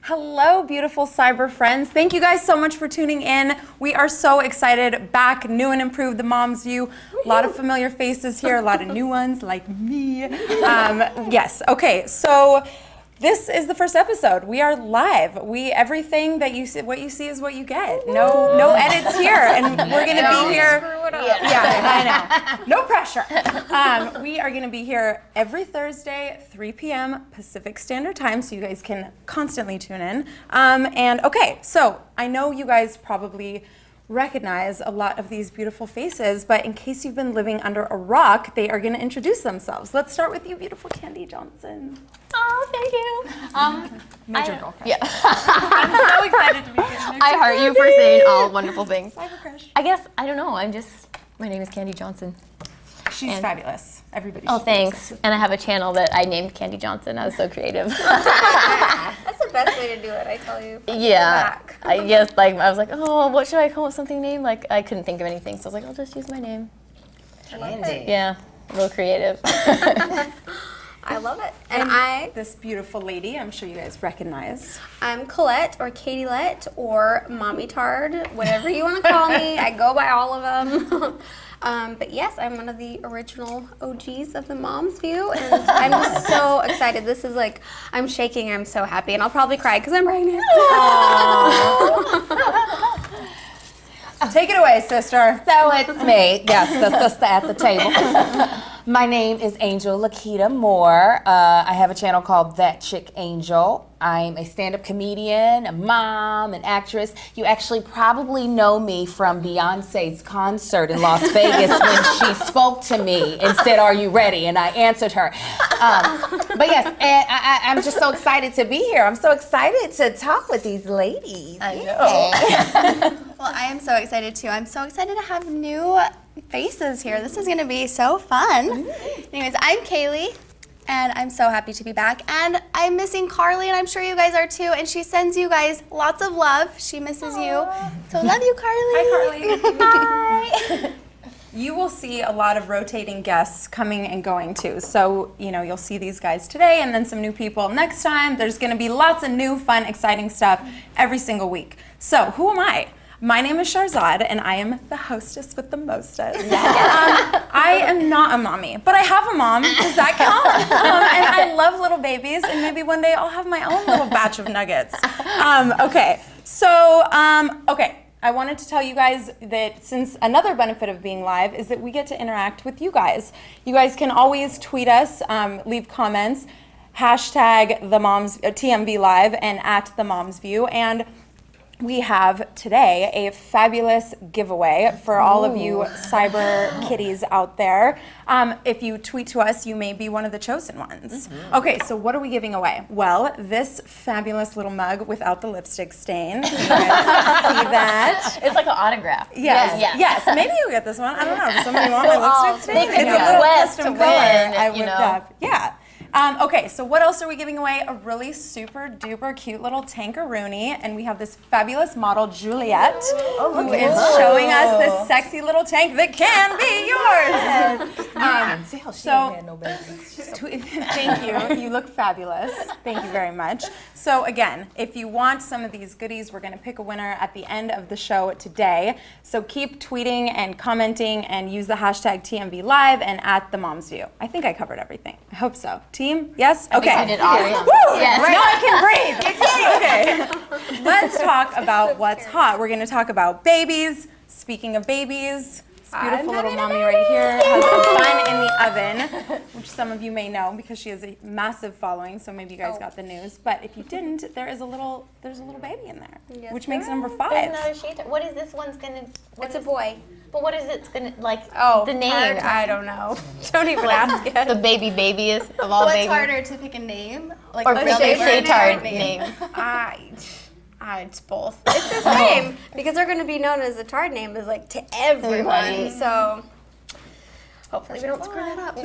Hello, beautiful cyber friends. Thank you guys so much for tuning in. We are so excited, back, new and improved, the Mom's View. A lot of familiar faces here, a lot of new ones like me. Yes, okay, so this is the first episode. We are live. Everything that you see, what you see is what you get. No edits here, and we're gonna be here. Yeah, I know. No pressure. We are gonna be here every Thursday, 3 p.m. Pacific Standard Time, so you guys can constantly tune in. And okay, so I know you guys probably recognize a lot of these beautiful faces, but in case you've been living under a rock, they are going to introduce themselves. Let's start with you, beautiful Candy Johnson. Oh, thank you. Major girl crush. Yeah. I'm so excited to be here. I heart you for saying all wonderful things. Cyber crush. I guess, I don't know, my name is Candy Johnson. She's fabulous. Everybody. Oh, thanks. And I have a channel that I named Candy Johnson. I was so creative. That's the best way to do it, I tell you. Yeah. I guess, I was like, oh, what should I call it? Something named? I couldn't think of anything, so I was like, I'll just use my name. Candy. Yeah, a little creative. I love it. And this beautiful lady, I'm sure you guys recognize. I'm Colette or Katilette or Mommy Tard, whatever you want to call me. I go by all of them. But yes, I'm one of the original OGs of the Mom's View, and I'm just so excited. This is I'm shaking. I'm so happy, and I'll probably cry because I'm pregnant. Take it away, sister. So it's me, yes, the sister at the table. My name is Angel Lakita Moore. I have a channel called That Chick Angel. I'm a stand-up comedian, a mom, an actress. You actually probably know me from Beyonce's concert in Las Vegas when she spoke to me and said, "Are you ready?" And I answered her. But yes, and I'm just so excited to be here. I'm so excited to talk with these ladies. I know. Well, I am so excited too. I'm so excited to have new faces here. This is going to be so fun. Anyways, I'm Kayli, and I'm so happy to be back. And I'm missing Carly, and I'm sure you guys are too. And she sends you guys lots of love. She misses you. So love you, Carly. Hi, Carly. Hi. You will see a lot of rotating guests coming and going too. So, you'll see these guys today and then some new people next time. There's going to be lots of new, fun, exciting stuff every single week. So, who am I? My name is Shahrzad, and I am the hostess with the mostest. I am not a mommy, but I have a mom. Does that count? And I love little babies, and maybe one day I'll have my own little batch of nuggets. Okay, so, I wanted to tell you guys that since another benefit of being live is that we get to interact with you guys. You guys can always tweet us, leave comments, hashtag the Moms TMV Live and at the Mom's View, and we have today a fabulous giveaway for all of you cyber kitties out there. If you tweet to us, you may be one of the chosen ones. Okay, so what are we giving away? Well, this fabulous little mug without the lipstick stain. You guys see that? It's like an autograph. Yes. Maybe you get this one. I don't know. Does somebody want my lipstick stain? They can It's a little request custom to color win, I whipped up. Yeah. Okay, so what else are we giving away? A really super duper cute little tankaroonie, and we have this fabulous model, Juliet, who is showing us this sexy little tank that can be yours. Thank you. You look fabulous. Thank you very much. So again, if you want some of these goodies, we're going to pick a winner at the end of the show today. So keep tweeting and commenting and use the hashtag TMV Live and at the Mom's View. I think I covered everything. I hope so. Team? Yes? Okay. You did awesome. Woo! Yes. Now I can breathe. Okay. Let's talk about what's hot. We're going to talk about babies. Speaking of babies, this beautiful little mommy right here has a bun in the oven, which some of you may know because she has a massive following, so maybe you guys got the news. But if you didn't, there's a little baby in there, which makes number 5. There's another Shaytard. What is this one's gonna? It's a boy. But what is it gonna the name? I don't know. Don't even ask it. The babiest of all What's babies. harder to pick a name? Like Or a pick a really Shaytard name? name. It's both. It's the same because they're going to be known as the Tard name is to everyone. Everybody. So hopefully we don't screw that up.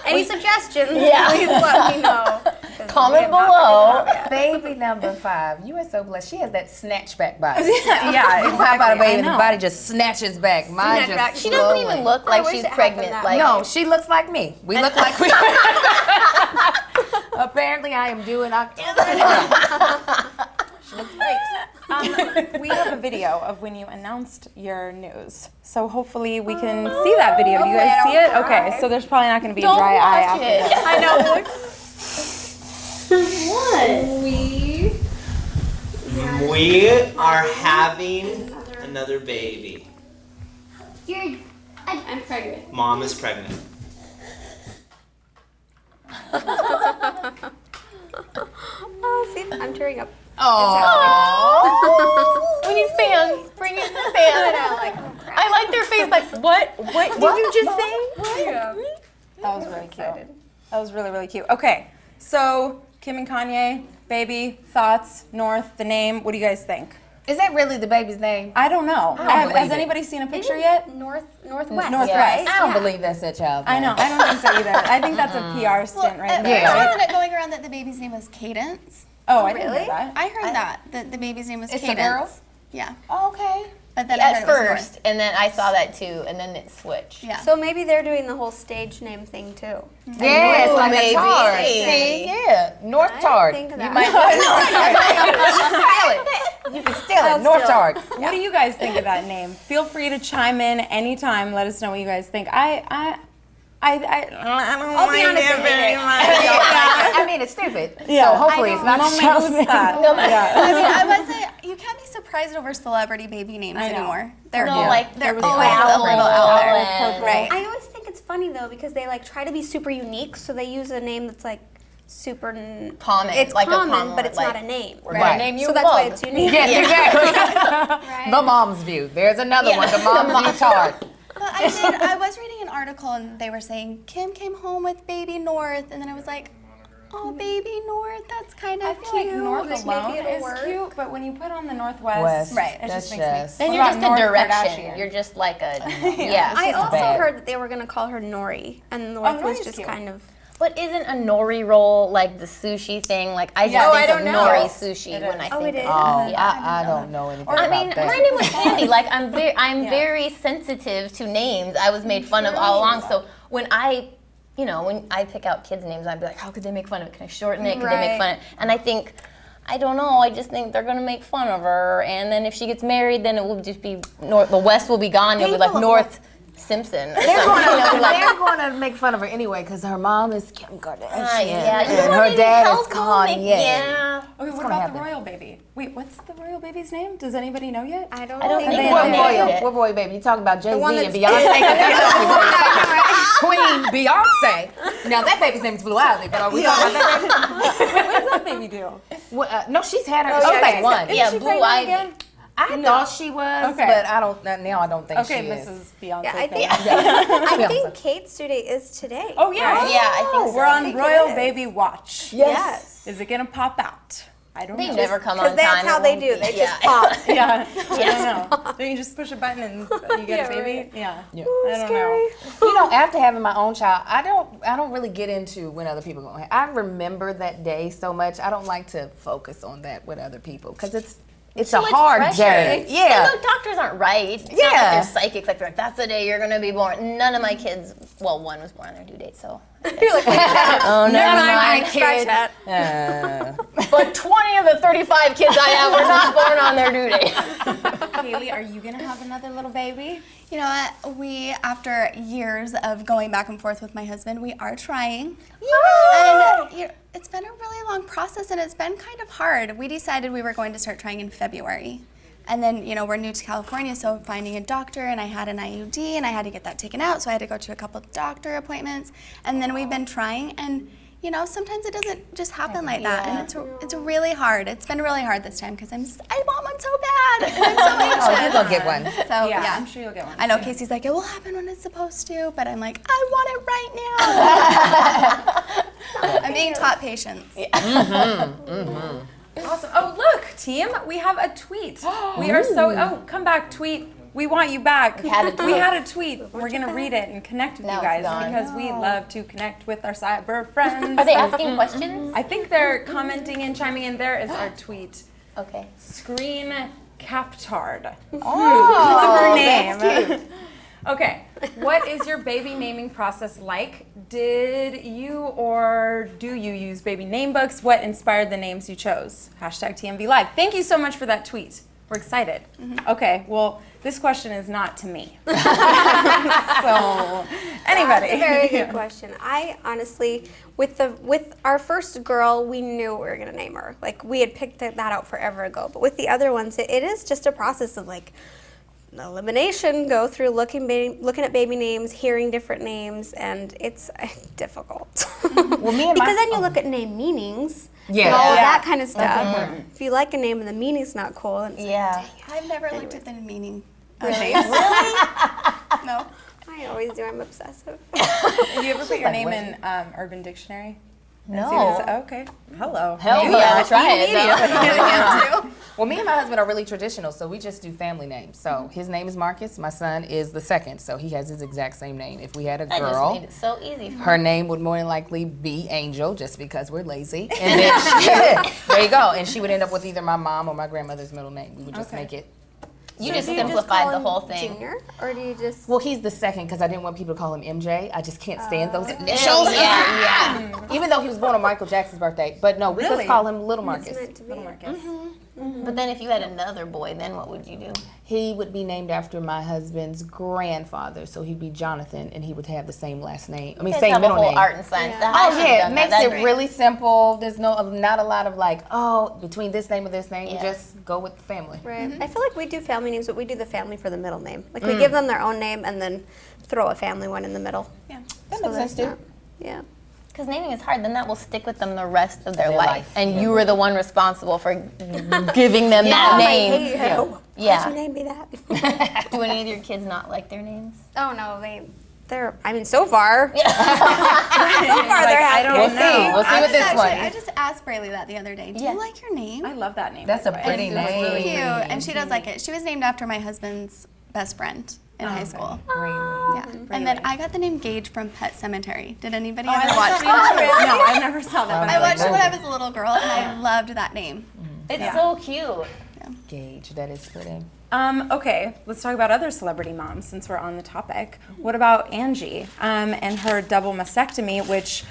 Any suggestions? Please let me know. Comment below. Baby number 5. You are so blessed. She has that snatchback body. Yeah, You talk about a baby and the I know. body just snatches back. Mine Snatch back. just She doesn't slowly. even look I like wish she's it happened pregnant. that Like No, she looks like me. We look like we. Apparently, I am due in October. She looks great. We have a video of when you announced your news. So hopefully we can see that video. Do you guys see it? Okay, so there's probably not going to be a dry eye after this. I know. We are having another baby. I'm pregnant. Mom is pregnant. Oh, see, I'm tearing up. We need fans. Bring in the fans. I like their face. Like, what? What did you just say? That was really cute. That was really, really cute. Okay, so Kim and Kanye, baby, thoughts, North, the name. What do you guys think? Is that really the baby's name? I don't know. believe Has it. anybody seen a picture yet? Northwest. Northwest. I don't believe that's that child. I know. I don't think so either. I think that's a PR stint right there. Yeah. Wasn't it going around that the baby's name was Cadence? Oh, I didn't know that. I heard that the baby's name was It's a Cadence. girl? Yeah, Okay. but then I heard At it was first, and then I saw that too, and then it switched. Yeah. So maybe they're doing the whole stage name thing too. Yes, Ooh, like maybe. a tard. See, yeah, North I Tard. think of You that. might steal it. You can steal it. North steal Tard. What do you guys think of that name? Feel free to chime in anytime. Let us know what you guys think. I don't I'll be honest, I hate it. I mean, it's stupid. Yeah. So hopefully it's not No the me child's name. gusta. Yeah. I mean, I wasn't. You can't be surprised over celebrity baby names I know. anymore. They're No, like they're was always a Alan, little out there. Alan. Right. I always think it's funny though because they like try to be super unique, so they use a name that's like super Common, It's like a common, common, but it's like, not a name. We're Right. gonna name you So that's why Bug. it's unique. Yes, exactly. The mom's view. There's another one. The mom's view Tard. But I was reading an article and they were saying Kim came home with baby North, and then I was like, oh, baby North, that's kind of I feel like cute. North Maybe alone it'll is work. cute, but when you put on the Northwest, West, Right. it that's just makes just- me. Then What you're about just a North direction. Kardashian? You're just like a yeah. I She's also bad. heard that they were gonna call her Nori, and North was Nori's just cute. kind of. But isn't a nori roll like the sushi thing? Like I just Yeah. Oh, I think don't of know. nori sushi It when is. I Oh, think it of is? Oh, yeah. I don't know anything I about mean, that. my name was Candy. Like I'm very sensitive to names. I was made fun of all along. So when I pick out kids' names, I'd be like, how could they make fun of it? Can I shorten it? Could they make Right. fun of it? And I think, I don't know. I just think they're gonna make fun of her. And then if she gets married, then it will just be North. The West will be gone. It'll be like North Simpson. Or They're something. they're going to make fun of her anyway because her mom is Kim Kardashian yeah. You know and what? her Maybe dad is help them make- Kanye. Yeah. Okay, what gonna about happen? the royal baby? Wait, what's the royal baby's name? Does anybody know yet? I don't don't think think they What they know. named royal? it. What royal baby? You talking about Jay-Z one and that's- Beyonce? Queen Beyonce. Now that baby's name is Blue Ivy, but are we talking about that baby? What does that baby do? No, she's had her. yeah, she's had she's one. Is Yeah, she Blue pregnant Ivy. again? I thought she was, Okay. but I don't. Now I don't think Okay, she is. Mrs. Beyonce. Yeah, I think fan. I think Kate's due date is today. Oh yeah. Yeah, I think so. We're on think it royal is. baby watch. Yes. Is it gonna pop out? I don't They know. never come on Because time. that's how It they won't do. be- They yeah. just pop. Yeah, I don't know. Then you just push a button and you get a baby. Yeah. I don't know. You know, after having my own child, I don't really get into when other people go. I remember that day so much. I don't like to focus on that with other people because it's a much hard pressure. day. And Yeah. look, doctors aren't right. It's not Yeah. like they're psychics. Like, they're like, that's the day you're gonna be born. None of my kids. Well, one was born on their due date, so. Oh, never mind. kids. But 20 of the 35 kids I have were not born on their due date. Kayli, are you gonna have another little baby? You know what? We, after years of going back and forth with my husband, we are trying. And it's been a really long process and it's been kind of hard. We decided we were going to start trying in February. And then, we're new to California, so finding a doctor, and I had an IUD, and I had to get that taken out, so I had to go to a couple doctor appointments. And then we've been trying, and sometimes it doesn't just happen like that, and it's really hard. It's been really hard this time because I want one so bad, and I'm so anxious. Oh, you're gonna get one. So Yeah, I'm sure you'll get one. I know Casey's like, it will happen when it's supposed to, but I'm like, I want it right now. I'm being taught patience. Awesome. Oh, look, team, we have a tweet. We are come back, tweet. We want you back. We had a tweet. had a tweet. We're going to read it and connect with Now you it's guys gone. because we love to connect with our cyber friends. Are they asking questions? I think they're commenting and chiming in. There is our tweet. Okay. Screen Captard. Oh, Her name. Okay, what is your baby naming process like? Did you or do you use baby name books? What inspired the names you chose? Hashtag TMV Live. Thank you so much for that tweet. We're excited. Okay, well, this question is not to me. So, anybody? That's a very good question. I honestly, with our first girl, we knew we were gonna name her. Like we had picked that out forever ago. But with the other ones, it is just a process of like elimination. Go through looking at baby names, hearing different names, and it's difficult. Well, me and because then you look at name meanings. Yeah. And all of Yeah. that kind of stuff. If you like a name and the meaning's not cool, then it's Yeah. I've never looked at the meaning of Really? names. No. I always do. I'm obsessive. Did you ever put your like, name what? in Urban Dictionary? No. See what it says? Okay. Hello. Maybe I would try it. though. Well, me and my husband are really traditional, so we just do family names. So his name is Marcus. My son is the second, so he has his exact same name. If we had a That just girl, made it so easy for her name would more than likely be Angel, just because we're lazy. And then there you go. And she would end up with either my mom or my grandmother's middle name. We would just make it. You So just do you simplified call the him whole thing. Junior, or do you just? Well, he's the second because I didn't want people to call him MJ. I just can't stand those initials. Yeah. Even though he was born on Michael Jackson's birthday. But no, we Really? just call him Little It's Marcus. meant to be. Little Marcus. But then if you had another boy, then what would you do? He would be named after my husband's grandfather, so he'd be Jonathan, and he would have the same last name. I mean, You guys same have middle a whole name. art and science. Yeah. The Oh high should've yeah, it done makes that. it That's really simple. There's not a lot of like, oh, between this name or this name. Yeah. You just go with the family. Right. I feel like we do family names, but we do the family for the middle name. Like we give them their own name and then throw a family one in the middle. Yeah. That So makes sense that's too. not- Yeah. Because naming is hard, then that will stick with them the rest of their Their life. life, And yeah. you were the one responsible for giving them that name. Why'd you name me that? Do any of your kids not like their names? Oh no, they're. I mean, so far. Yeah. So far they're happy. We'll see. We'll see with this one. I just asked Braylee that the other day. Do Yeah. you like your name? I love that name. That's a by the way. pretty It's really name. Cute, and she does like it. She was named after my husband's best friend in high school. Yeah, and then I got the name Gage from Pet Cemetery. Did anybody ever watch it? No, I never saw that. I watched it when I was a little girl, and I loved that name. It's so cute. Gage, that is fitting. Okay, let's talk about other celebrity moms since we're on the topic. What about Angie and her double mastectomy, which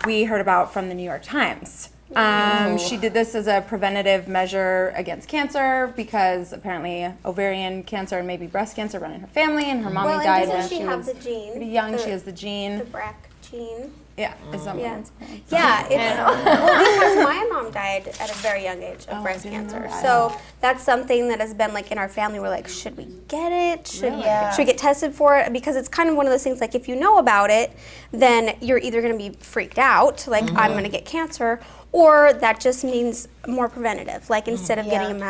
we heard about from the New York Times? She did this as a preventative measure against cancer because apparently ovarian cancer and maybe breast cancer run in her family, and her mommy Well, and died doesn't when she she have was the gene? pretty young. The- She has the gene. The BRCA gene. Yeah, is that what Yeah. it's called? Yeah, it's well, because my mom died at a very young age of breast cancer. So that's something that has been like in our family. We're like, should we get it? Should we get tested for it? Because it's kind of one of those things. Like if you know about it, then you're either going to be freaked out, like I'm going to get cancer, or that just means more preventative. Like instead of getting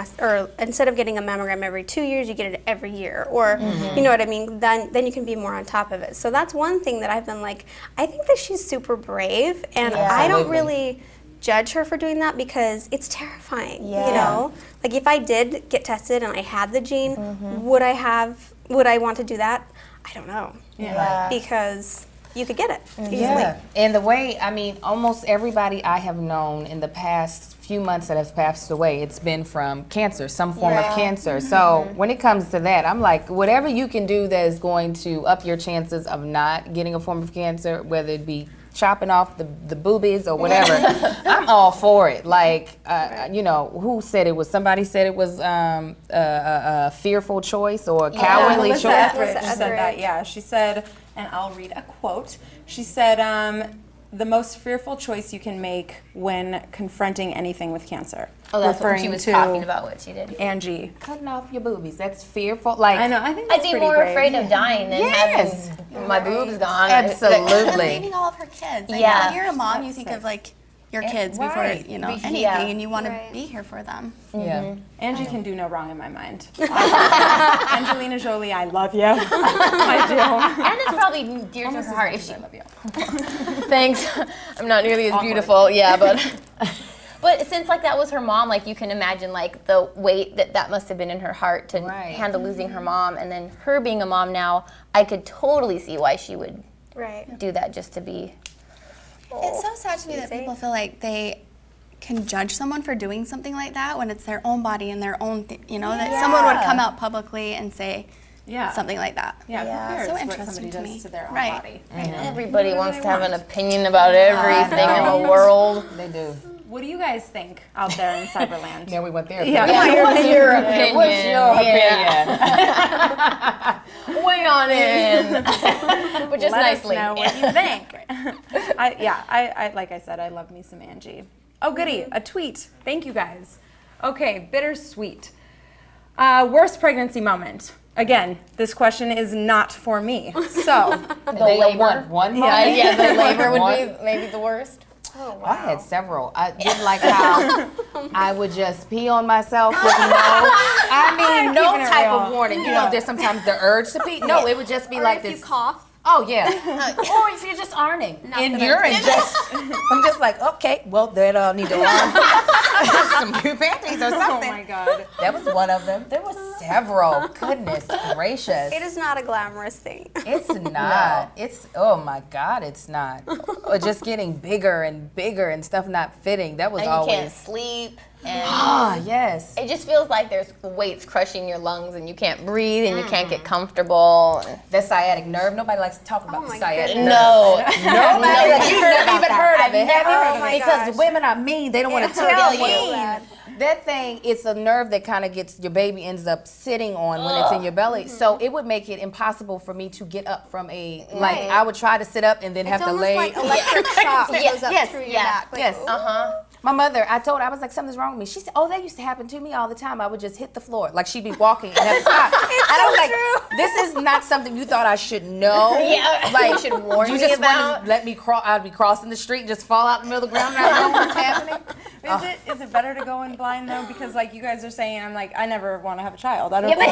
instead of getting a mammogram every 2 years, you get it every year, or you know what I mean. Then you can be more on top of it. So that's one thing that I've been like. I think that she's super brave, and I don't Absolutely. really judge her for doing that because it's terrifying. You know, like if I did get tested and I had the gene, would I want to do that? I don't know. Yeah. Because you could get it easily. Yeah, and the way, I mean, almost everybody I have known in the past few months that have passed away, it's been from cancer, some form of cancer. So when it comes to that, I'm like, whatever you can do that is going to up your chances of not getting a form of cancer, whether it be chopping off the boobies or whatever, I'm all for it. Like, you know, who said it was? Somebody said it was a fearful choice or a cowardly Melissa choice. Etheridge Melissa said that. Etheridge. Yeah, she said, and I'll read a quote. She said, "The most fearful choice you can make when confronting anything with cancer." Oh, that's what she Referring was to talking about, what she did. Angie. Cutting off your boobies, that's fearful. Like, I know. I think I'd that's be pretty more brave. afraid of dying than Yes. having my boobs gone. Absolutely. Leaving all of her kids. Like, Yeah. when you're a mom, you think of like your kids before right. anything, Yeah. and you want to Right. be here for them. Yeah. Angie can do no wrong in my mind. Angelina Jolie, I love you. I do. And it's probably dear to her heart if she. I love you. Thanks. I'm not nearly as beautiful. Yeah, but. But since like that was her mom, like you can imagine like the weight that must have been in her heart to handle losing her mom, and then her being a mom now, I could totally see why she would do that just to be. It's so sad to me that people feel like they can judge someone for doing something like that when it's their own body and their own, that someone would come out publicly and say, Yeah. something like that. Yeah, who cares So what interesting somebody to does me. to their own Right. body. Everybody wants to have an opinion about everything in the world. They do. What do you guys think out there in Cyberland? Yeah, we went there. Yeah. What's your opinion? What's your opinion? Weigh on in. But just Let nicely. us know what you think. I like I said, I love me some Angie. Oh, goody, a tweet. Thank you guys. Okay, Bittersweet. Worst pregnancy moment. Again, this question is not for me. So, The labor. One Yeah. month. Yeah, the labor would One- be maybe the worst. I had several. I didn't like how I would just pee on myself with no keeping it type real. of warning. You know, there's sometimes the urge to pee. No, it would just be Or like if this. you cough. Oh yeah. Or if you're just ironing and urine just, I'm just like, okay, well then I'll need to iron some new panties or oh something. my God. That was one of them. There was several. Goodness gracious. It is not a glamorous thing. It's not. It's, oh my God, it's not. Or just getting bigger and stuff not fitting. That was And you always. can't sleep. And Ah, yes. it just feels like there's weights crushing your lungs and you can't breathe and you can't get comfortable. The sciatic nerve. Nobody likes to talk about the my sciatic nerve. No. Nobody. You've never even heard of it, have you? Oh my Because gosh. women are mean. They don't want to tell Yeah. you. That thing, it's a nerve that kind of gets your baby ends up sitting on when it's in your belly. So it would make it impossible for me to get up from a like. I would try to sit up and then have It's to almost lay. like electric shock that goes up Yes, through your yeah, back. Like, yes. Uh-huh. My mother, I told her, I was like, something's wrong with me. She said, oh, that used to happen to me all the time. I would just hit the floor. Like she'd be walking and have to stop. And I was like, this is not something you thought I should know. Yeah, Like, you should warn you me just about. want to let me cross, I'd be crossing the street and just fall out in the middle of the ground and I don't know what's happening. Is it better to go in blind though? Because like you guys are saying, I'm like, I never want to have a child. I don't Yeah, know.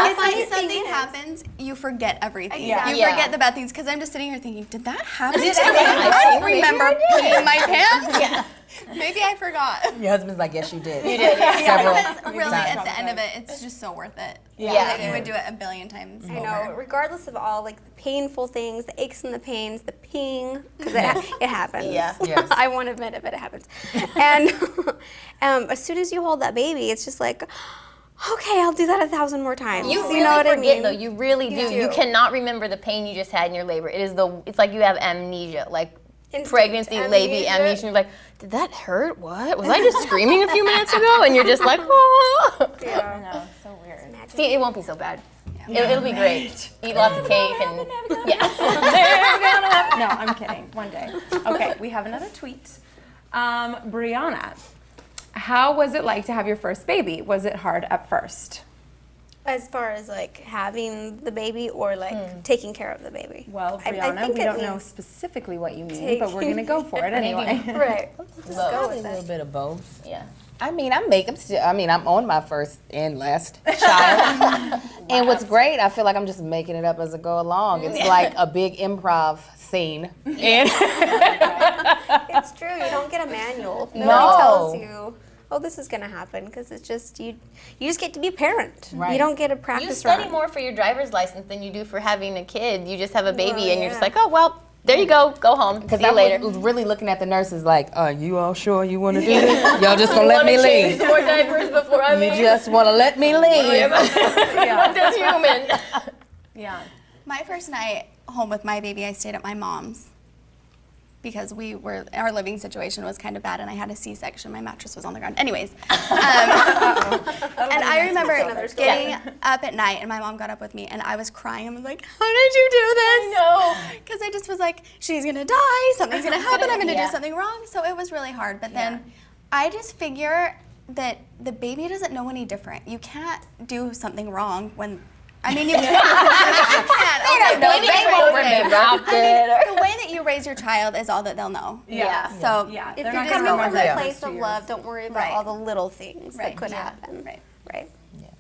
It's like something happens, you forget everything. Yeah. You Yeah. forget the bad things because I'm just sitting here thinking, did that happen to me? I I don't maybe remember I did. peeing my pants. Yeah. Maybe I forgot. Your husband's like, yes, you did. You did. Several Because really, times. at the end of it, it's just so worth it. Yeah. Like, you would do it a billion times. I know, regardless of all like the painful things, the aches and the pains, the peeing, because it happens. Yeah. Yes. I won't admit it, but it happens. And as soon as you hold that baby, it's just like, okay, I'll do that 1,000 more times. You really know what I forget mean? though. You really do. You cannot remember the pain you just had in your labor. It's like you have amnesia. Like Instant pregnancy, labor, amnesia. You're like, did that hurt? What? Was I just screaming a few minutes ago? And you're just like, oh. I know, it's so weird. See, it won't be so bad. It'll be great. Eat lots of cake and yeah. No, I'm kidding. One day. Okay, we have another tweet. Brianna, how was it like to have your first baby? Was it hard at first? As far as like having the baby or like taking care of the baby. Well, I Brianna, think we it don't know means specifically what you mean, but we're going to go for it anyway. Right. Let's just go Probably with a little it. bit of both. Yeah. I mean, I'm on my first and last child. And what's great, I feel like I'm just making it up as I go along. It's like a big improv scene. And It's true. You don't get a manual. Nobody No. tells you, oh, this is gonna happen, because it's just you just get to be a parent. Right. You don't get to You practice study run. more for your driver's license than you do for having a kid. You just have a baby Well, and you're just yeah. like, oh, well, there you go home. because See you I later. was really looking at the nurses like, are you all sure you want to do this? Y'all just gonna let me leave. More diapers before I You leave. just want to let me leave. That's human. Yeah. My first night home with my baby, I stayed at my mom's because our living situation was kind of bad and I had a C-section. My mattress was on the ground. Anyways. And I remember getting up at night and my mom got up with me and I was crying. I was like, how did you do this? No. Because I just was like, she's going to die. Something's going to happen. I'm going to Yeah. do something wrong. So it was really hard. But then I just figure that the baby doesn't know any different. You can't do something wrong when, I mean, you can't. They won't remember. The way that you raise your child is all that they'll know. Yeah. So Yeah, If they're you're not just gonna coming from remember a the place first of 2 love, years. don't worry about Right. all the little things Right. that could Yeah. happen. Right. Right.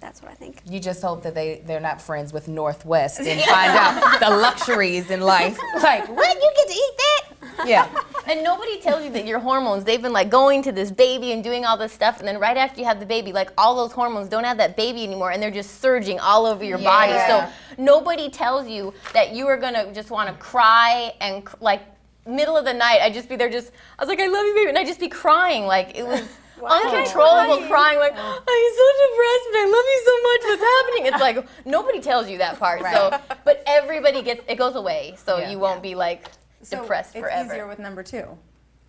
That's what I think. You just hope that they're not friends with Northwest and find out the luxuries in life. Like, what? You get to eat that? Yeah. And nobody tells you that your hormones, they've been like going to this baby and doing all this stuff, and then right after you have the baby, like all those hormones don't have that baby anymore, and they're just surging all over your body. So nobody tells you that you are gonna just want to cry and like middle of the night, I'd just be there I was like, I love you, baby, and I'd just be crying. Like it was uncontrollable crying, like, I'm so depressed, but I love you so much, what's happening? It's like, nobody tells you that part, so, but everybody it goes away, so you won't be like depressed so forever. It's easier with number 2.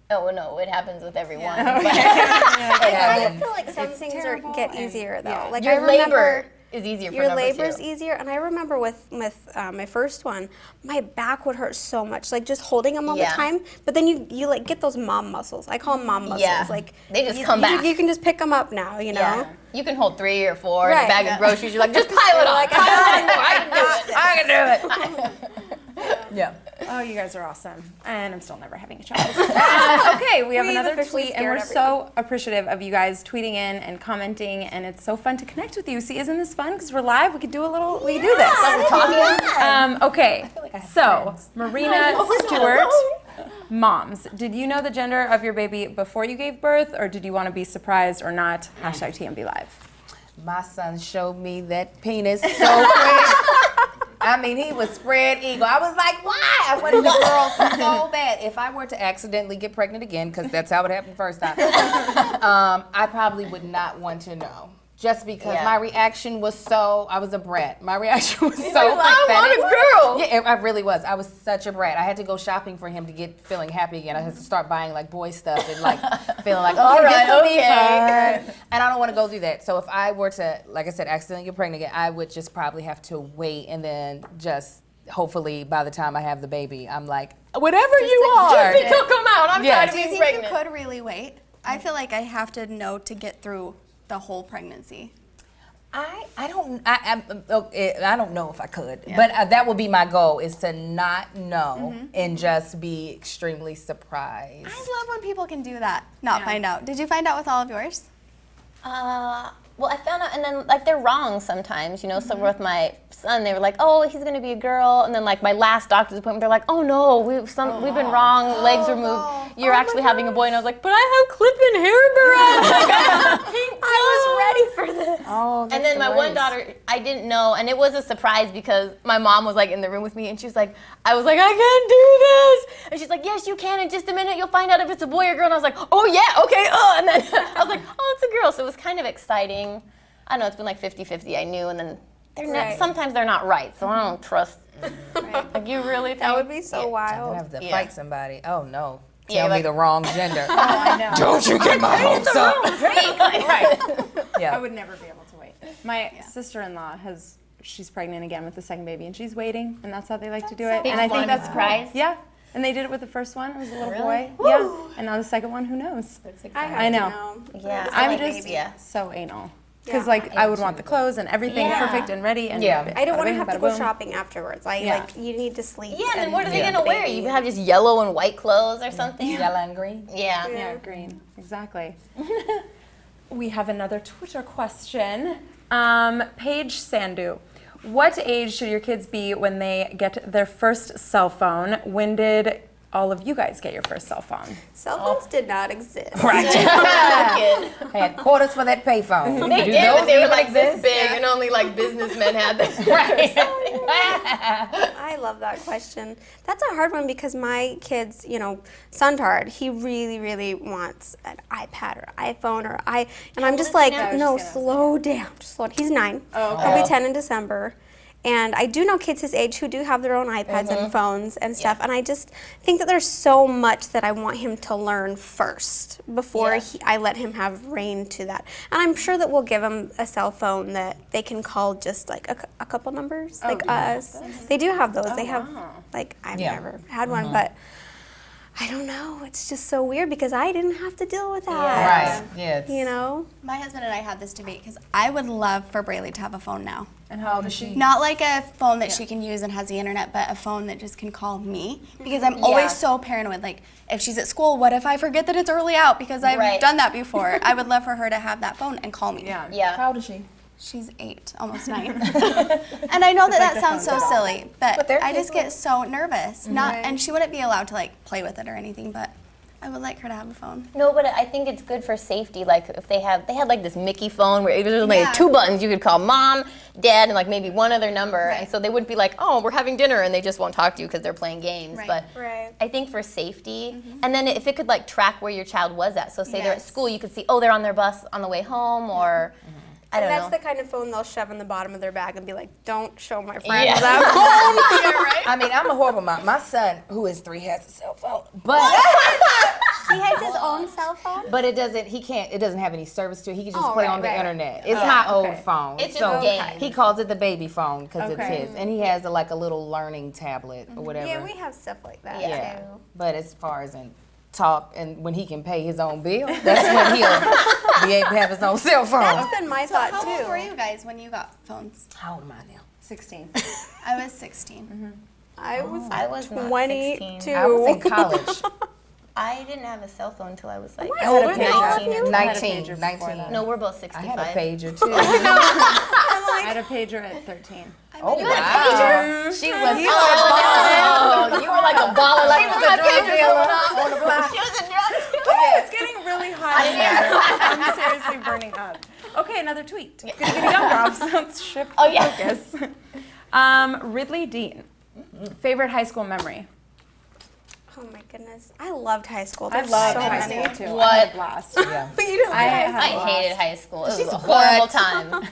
Oh, no, it happens with everyone. I feel like some things get easier though. Like Your I remember labor is easier for your number labor's 2. easier, and I remember with my first one, my back would hurt so much, like just holding him all the time. But then you like get those mom muscles. I call them mom muscles. Yeah. Like They just come back. You can just pick them up now. You know. Yeah. You can hold 3 or 4 in a Right. bag of groceries. You're like, just pile it on. Like, I can do it. Yeah. Oh, you guys are awesome. And I'm still never having a child. Okay, we have another officially tweet, and scared we're so appreciative of you guys tweeting in and commenting, and it's so fun to connect with you. See, isn't this fun? Because we're live, we could do this. Okay, so Marina Stewart, moms, did you know the gender of your baby before you gave birth, or did you want to be surprised or not? Hashtag TMB Live. My son showed me that penis so quick. I mean, he was spread eagle. I was like, why? I wanted a girl so bad. If I were to accidentally get pregnant again, because that's how it happened first time, I probably would not want to know. Just because my reaction was I was a brat. My reaction was so pathetic. I want a girl. Yeah, I really was. I was such a brat. I had to go shopping for him to get feeling happy again. I had to start buying like boy stuff and like feeling like, this will be fun. And I don't want to go through that. So if I were to, like I said, accidentally get pregnant again, I would just probably have to wait, and then just hopefully by the time I have the baby, I'm like, whatever you are. It'll come out. I'm tired of Do you being think pregnant. you could really wait? I feel like I have to know to get through the whole pregnancy. I don't know if I could, but that would be my goal, is to not know and just be extremely surprised. I love when people can do that, not find out. Did you find out with all of yours? Well, I found out, and then like they're wrong sometimes, you know. So with my son, they were like, "Oh, he's gonna be a girl," and then like my last doctor's appointment, they're like, "Oh no, we've been wrong. Legs removed. You're actually having a boy." And I was like, "But I have clip-in hair, girl." I was ready for this. Oh, And then my one daughter, I didn't know, and it was a surprise because my mom was like in the room with me, and she was like, I was like, "I can't do this," and she's like, "Yes, you can. In just a minute, you'll find out if it's a boy or girl." And I was like, "Oh yeah, okay." And then I was like, "Oh, it's a girl." So it was kind of exciting. I don't know, it's been like 50-50, I knew, and then sometimes they're not right, so I don't trust. Like, you really think? That would be so I wild. have to fight somebody. Oh no. Yeah, Tell me like- the wrong gender. I know. Don't you get my hopes up. Right. Yeah. I would never be able to wait. My sister-in-law she's pregnant again with the second baby, and she's waiting, and that's how they like to do it. Big And I think fun that's surprise. cool. Yeah. And they did it with the first one. It was a little boy. Yeah. And now the second one, who knows? I know. Yeah, I'm just so anal. Because I would want the clothes and everything perfect and ready. And I don't want to bada bing, have to bada go boom. shopping afterwards. Like you need to sleep. Yeah, and then what are they gonna wear? You have just yellow and white clothes or something? Yellow and green. Yeah. Yeah, green. Exactly. We have another Twitter question. Paige Sandu. What age should your kids be when they get their first cell phone? When did all of you guys get your first cell phone? Cell phones did not exist. Right. Had quarters for that payphone. They Do did, those but they were even like this exist? big, and only like businessmen had this. I love that question. That's a hard one because my kids, Suntard, he really, really wants an iPad or iPhone and I'm just like, no, slow down. Just slow down. He's 9. He'll be 10 in December. And I do know kids his age who do have their own iPads and phones and stuff. And I just think that there's so much that I want him to learn first before I let him have reign to that. And I'm sure that we'll give him a cell phone that they can call just like a couple numbers, like us. They do have those. They have, like, I've never had one, but I don't know. It's just so weird because I didn't have to deal with that. Right. Yeah. You know? My husband and I had this debate because I would love for Braylee to have a phone now. And how old is she? Not like a phone that she can use and has the internet, but a phone that just can call me. Because I'm always so paranoid. Like, if she's at school, what if I forget that it's early out? Because I've done that before. I would love for her to have that phone and call me. Yeah. How old is she? She's 8, almost 9. And I know that sounds so silly, but I just get so nervous. And she wouldn't be allowed to like play with it or anything, but I would like her to have a phone. No, but I think it's good for safety. Like if they had like this Mickey phone where it was only 2 buttons. You could call mom, dad and like maybe one other number, and so they wouldn't be like, oh, we're having dinner, and they just won't talk to you because they're playing games. Right. But I think for safety, and then if it could like track where your child was at, so say they're at school, you could see, oh, they're on their bus on the way home, or I don't know. That's the kind of phone they'll shove in the bottom of their bag and be like, don't show my friends that phone. I mean, I'm a horrible mom. My son, who is 3, has a cell phone, but He has his own cell phone? but it doesn't have any service to it. He can just Oh, play right, on the right. internet. It's my old phone. It's just so a game. he calls it the baby phone because it's Okay. his, and he has like a little learning tablet or whatever. Yeah, we have stuff like that Yeah. too. But as far as in talk and when he can pay his own bill, that's when he'll be able to have his own cell phone. That's been my thought How old too. were you guys when you got phones? How old am I now? 16. I was 16. I was I was not 22. 16. I was in college. I didn't have a cell phone until I was like older than all of 19. you? 19. 19. No, we're both I 65. had a pager too. I had a pager at 13. Oh, You had a pager? She was You were like a baller. Like, a drug dealer on the block. She was a drug Oh, it's getting really hot in here. I'm seriously burning up. Okay, another tweet. Goody gumdrops. Let's shift focus. Ridley Dean. Favorite high school memory? Oh my goodness. I loved high school. I There's loved so high many. school too. What? I had a blast. Yeah. But you didn't I like had a I blast. hated high school. It was a horrible time.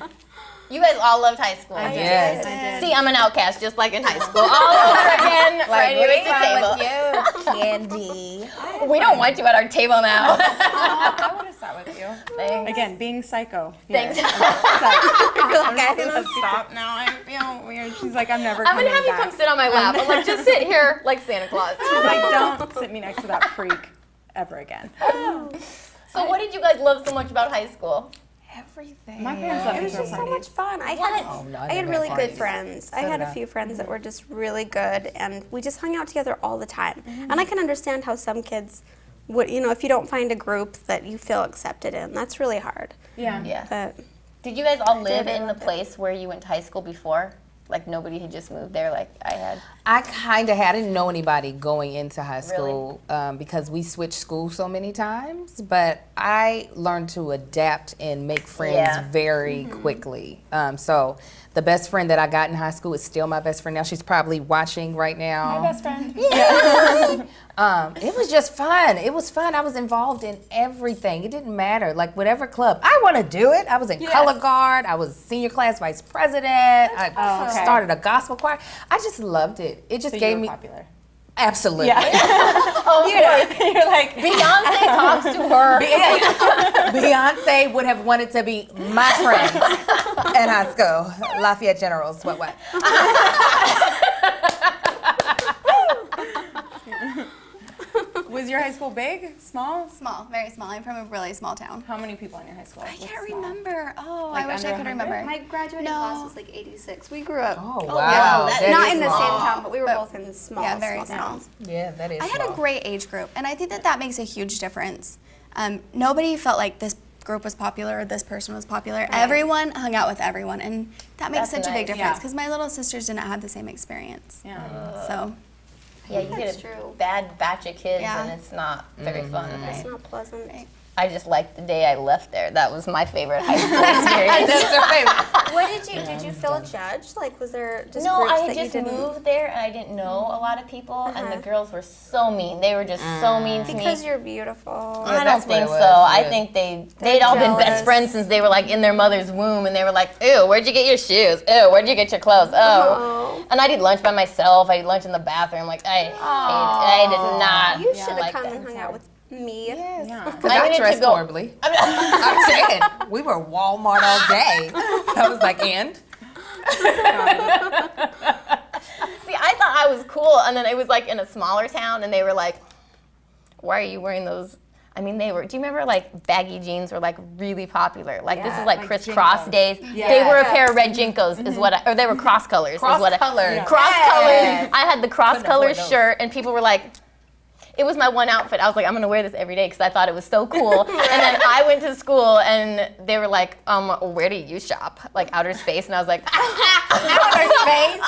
You guys all loved high school. Yes. I did. See, I'm an outcast, just like in high school. All over again, right here at the table. Candy. We don't want you at our table now. I would have sat with you. Thanks. Again, being psycho. Thanks. I'm gonna stop now. I feel weird. She's like, I'm never I'm coming gonna have you back. come sit on my lap. I'm like, just sit here like Santa Claus. She's like, don't sit me next to that freak ever again. So what did you guys love so much about high school? Everything. My parents let It me was throw just so parties. much fun. I no, I had never really had good parties. friends. I So had did a I. few friends that were just really good, and we just hung out together all the time. And I can understand how some kids would, if you don't find a group that you feel accepted in, that's really hard. Yeah. Yeah. But Did you guys all live I in the loved it. place where you went to high school before? Like nobody had just moved there like I had? I kind of had. I didn't know anybody going into high school because we switched schools so many times. But I learned to adapt and make friends very quickly. So the best friend that I got in high school is still my best friend now. She's probably watching right now. My best friend. It was just fun. It was fun. I was involved in everything. It didn't matter. Like whatever club. I want to do it. I was in color guard. I was senior class vice president. I started a gospel choir. I just loved it. It just So gave you were me popular. absolutely. You're like, Beyonce talks to her. Beyonce would have wanted to be my friend in high school. Lafayette Generals. What? was your high school big? Small? Small, very small. I'm from a really small town. How many people in your high school? I can't remember. Oh, Like I wish I under could 100? remember. my graduating No. class was like 86. We grew up. Oh, wow. wow. That That Not is in the small. same town, but we were both in small, yeah, very small small. towns. Yeah, that is I had a small. great age group, and I think that makes a huge difference. Nobody felt like this group was popular or this person was popular. Everyone hung out with everyone, and that makes That's such a big nice. difference Yeah. because my little sisters didn't have the same experience. Yeah. So Yeah, you That's get a true. bad batch of kids Yeah. and it's not very fun. It's not pleasant. I just liked the day I left there. That was my favorite high school experience. What did you feel judged? Like, was there just No, groups I that had you just didn't? moved there and I didn't know a lot of people, and the girls were so mean. They were just so mean to Because me. you're beautiful. I don't that's what think it so. was, I yeah. think they'd all been jealous. best friends since they were like in their mother's womb, and they were like, "Ew, where'd you get your shoes? Ew, where'd you get your clothes? Oh." And I'd eat lunch by myself. I'd eat lunch in the bathroom. Like I did not. You should have like come that. and hung out with me. Yes. Yeah. Because I I needed to dressed go- horribly. I'm saying, we were Walmart all day. I was like, and? See, I thought I was cool, and then it was like in a smaller town, and they were like, "Why are you wearing those?" I mean, they were. Do you remember like baggy jeans were like really popular? Like this is like crisscross days. They were a pair of red Jinkos, is what, or they were cross colors. Cross-colored. Cross colors. Yes. I had the cross Couldn't colors afford those. shirt, and people were like. It was my one outfit. I was like, I'm gonna wear this every day because I thought it was so cool. And then I went to school and they were like, where do you shop? Like outer space. And I was like, outer space?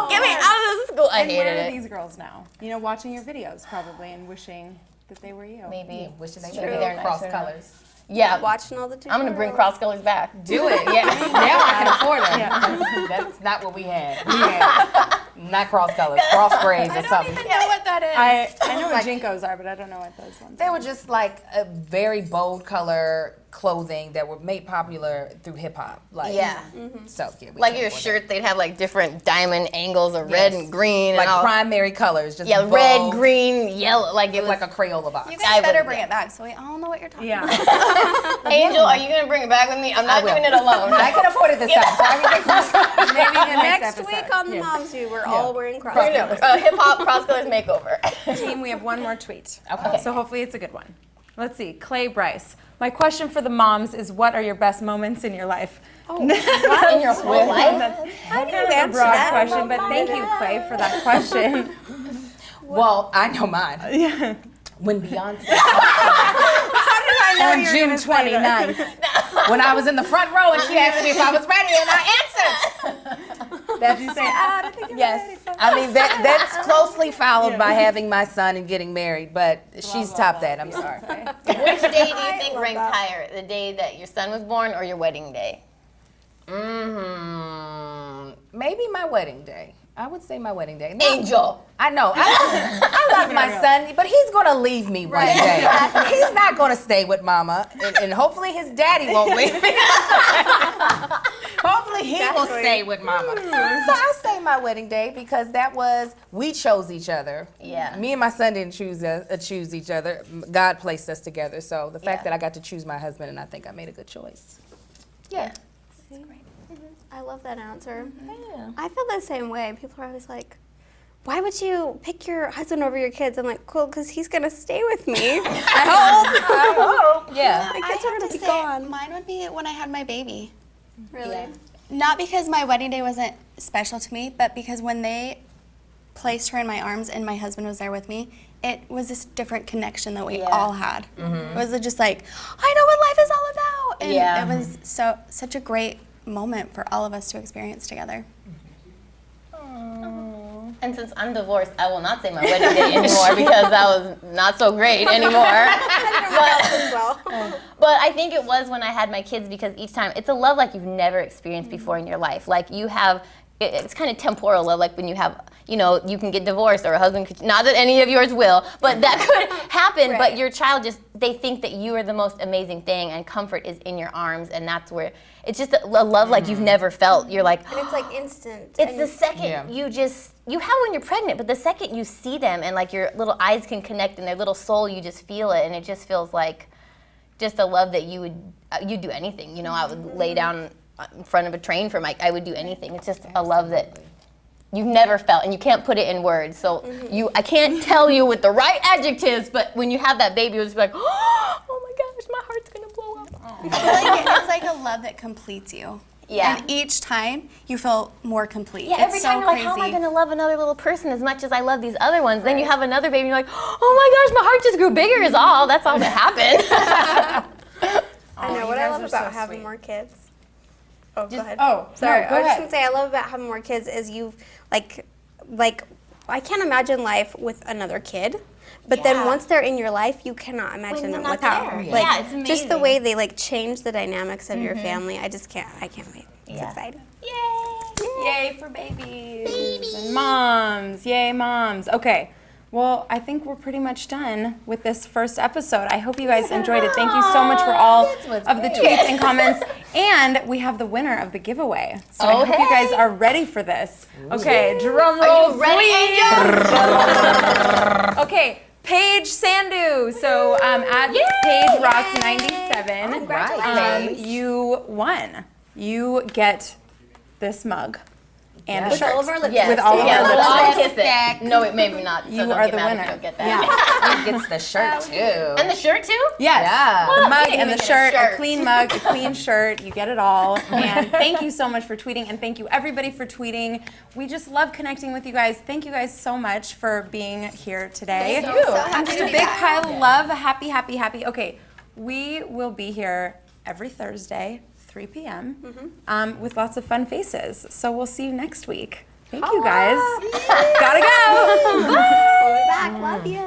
Get me out of this school. I And hated where are it. these girls now? You know, watching your videos probably and wishing that they were you. Maybe. Wishing they Maybe could they're be cross nicer now. colors. Yeah. watching all the tutorials. I'm gonna bring cross colors back. Do it. Yeah. Now I can afford them. That's not what we had. We had not cross colors, cross braids or something. I know what that is. I know what Jinkos are, but I don't know what those ones They are. were just like a very bold color clothing that were made popular through hip hop. Like, Yeah. So yeah, we Like can your afford shirt, they'd have like different diamond angles of red Yes. and green. that. Like and all. primary colors, just Yeah, bold, red, green, yellow. Like it was like a Crayola box. You I guys better would- bring it back so we all know what you're talking Yeah. about. Angel, are you gonna bring it back with me? I'm not will. doing it alone. I can afford it this time, so I can take cross colors. Maybe the Next episode. week on the Moms View, we're all wearing cross We're gonna do hip hop cross colors makeover. Team, we have one more tweet. Okay. So hopefully it's a good one. Let's see. Clay Bryce. My question for the moms is, what are your best moments in your life? In your whole life? Kind of a broad question, but thank you, Clay, for that question. Well, I know mine. Yeah. When Beyonce on June 29th, when I was in the front row and she asked me if I was ready, and I answered. That's you say, I think I'm yes. I mean that's closely followed by having my son and getting married, but she's topped that. I'm sorry. Which day do you think ranked higher? The day that your son was born or your wedding day? Maybe my wedding day. I would say my wedding day. Angel. I know. I love my son, but he's going to leave me one day. He's not going to stay with mama, and hopefully his daddy won't leave me. Hopefully he will stay with mama. So I'll say my wedding day because we chose each other. Yeah. Me and my son didn't choose each other. God placed us together. So the fact that I got to choose my husband, and I think I made a good choice. Yeah. I love that answer. Yeah. I feel the same way. People are always like, why would you pick your husband over your kids? I'm like, cool, because he's going to stay with me. I hope. Yeah. My I kids are have going to to be say, gone. mine would be when I had my baby. Really? Not because my wedding day wasn't special to me, but because when they placed her in my arms and my husband was there with me, it was this different connection that we all had. It was just like, I know what life is all about. And it was such a great moment for all of us to experience together. And since I'm divorced, I will not say my wedding day anymore because that was not so great anymore. But I think it was when I had my kids because each time, it's a love like you've never experienced before in your life. Like you have, it's kind of temporal love, like when you have, you can get divorced or a husband could, not that any of yours will, but that could happen. But your child they think that you are the most amazing thing and comfort is in your arms, and that's where, it's just a love like you've never felt. You're like, And it's like instant. it's the second you have when you're pregnant, but the second you see them and like your little eyes can connect and their little soul, you just feel it, and it just feels like just a love that you'd do anything. I would lay down in front of a train I would do anything. It's just a love that you've never felt, and you can't put it in words. So I can't tell you with the right adjectives, but when you have that baby, it was like, oh my gosh, my heart's gonna blow up. It's like a love that completes you. Yeah. And each time you feel more complete. Yeah, every it's time so you're crazy. like, how am I going to love another little person as much as I love these other ones? Then you have another baby and you're like, oh my gosh, my heart just grew bigger is all. That's all that happened. I know what I love about having more kids. Oh, go ahead. Oh, Sorry, no, go I was just ahead. gonna say I love about having more kids is you like I can't imagine life with another kid. But then once they're in your life, you cannot imagine them without. there. Like Yeah, it's just the amazing. way they change the dynamics of your family. I can't wait. It's exciting. Yay for babies and moms. Yay, moms. Okay. Well, I think we're pretty much done with this first episode. I hope you guys enjoyed it. Thank you so much for all of the tweets and comments. And we have the winner of the giveaway. So I hope you guys are ready for this. Okay, drum roll, please. Okay, Paige Sandu. So at Paige Rocks 97, you won. You get this mug and a shirt. All of our lipsticks. Yes. With all of Yeah, our we'll all lipsticks. kiss it. No, it maybe not. You are the winner. Don't get that. He gets the shirt too. And the shirt too? Yes. Yeah. The mug we and the get a shirt, a shirt. clean mug, a clean shirt. You get it all. And thank you so much for tweeting, and thank you everybody for tweeting. We just love connecting with you guys. Thank you guys so much for being here today. Thank you. So And happy just to a be big back. pile of love. Happy, happy, happy. Okay, we will be here every Thursday, 3 p.m. With lots of fun faces. So we'll see you next week. Thank you guys. Gotta go. We'll be back. Love you.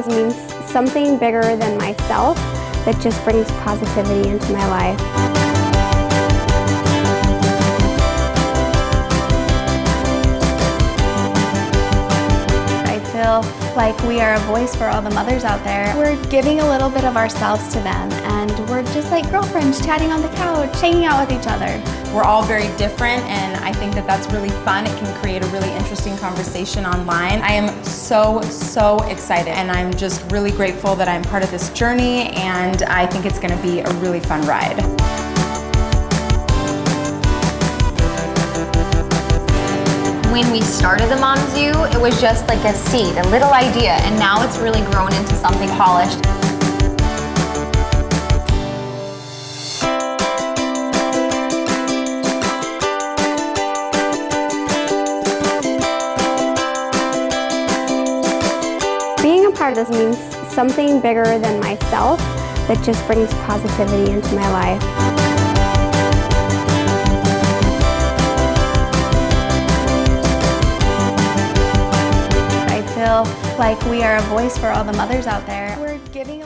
this means something bigger than myself that just brings positivity into my life. I feel like we are a voice for all the mothers out there. We're giving a little bit of ourselves to them, and we're just like girlfriends chatting on the couch, hanging out with each other. We're all very different, and I think that that's really fun. It can create a really interesting conversation online. I am so excited, and I'm just really grateful that I'm part of this journey, and I think it's gonna be a really fun ride. When we started the Mom Zoo, it was just like a seed, a little idea, and now it's really grown into something polished. Being a part of this means something bigger than myself that just brings positivity into my life. I feel like we are a voice for all the mothers out there. We're giving